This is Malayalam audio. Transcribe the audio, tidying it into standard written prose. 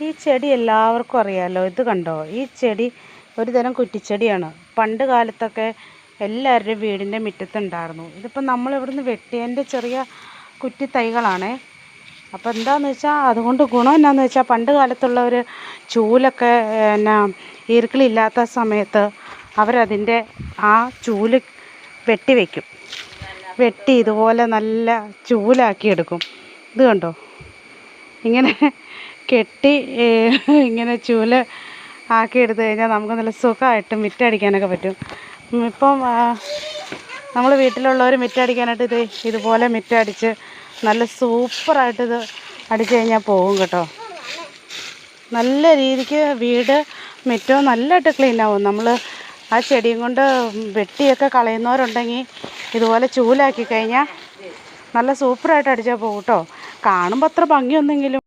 ഈ ചെടി എല്ലാവർക്കും അറിയാമല്ലോ. ഇത് കണ്ടോ, ഈ ചെടി ഒരു തരം കുറ്റിച്ചെടിയാണ്. പണ്ട് കാലത്തൊക്കെ എല്ലാവരുടെയും വീടിൻ്റെ മുറ്റത്തുണ്ടായിരുന്നു. ഇതിപ്പോൾ നമ്മളിവിടുന്ന് വെട്ടിയതിൻ്റെ ചെറിയ കുറ്റി തൈകളാണേ. അപ്പോൾ എന്താണെന്ന് വെച്ചാൽ അതുകൊണ്ട് ഗുണം എന്നാന്ന് വെച്ചാൽ പണ്ട് കാലത്തുള്ളവർ ചൂലൊക്കെ ഈർക്കിലില്ലാത്ത സമയത്ത് അവരതിൻ്റെ ആ ചൂല് വെട്ടി വയ്ക്കും. വെട്ടി ഇതുപോലെ നല്ല ചൂലാക്കി എടുക്കും. ഇത് കണ്ടോ, ഇങ്ങനെ കെട്ടി ഇങ്ങനെ ചൂല് ആക്കി എടുത്തു കഴിഞ്ഞാൽ നമുക്ക് നല്ല സുഖമായിട്ട് മുറ്റടിക്കാനൊക്കെ പറ്റും. ഇപ്പം നമ്മൾ വീട്ടിലുള്ളവർ മുറ്റടിക്കാനായിട്ട് ഇതുപോലെ മുറ്റടിച്ച് നല്ല സൂപ്പറായിട്ടിത് അടിച്ചു കഴിഞ്ഞാൽ പോകും കേട്ടോ. നല്ല രീതിക്ക് വീട് മുറ്റവും നല്ലതായിട്ട് ക്ലീൻ ആവും. നമ്മൾ ആ ചെടിയും കൊണ്ട് വെട്ടിയൊക്കെ കളയുന്നവരുണ്ടെങ്കിൽ ഇതുപോലെ ചൂലാക്കി കഴിഞ്ഞാൽ നല്ല സൂപ്പറായിട്ട് അടിച്ചാൽ പോകും കേട്ടോ. കാണുമ്പോൾ അത്ര ഭംഗിയൊന്നെങ്കിലും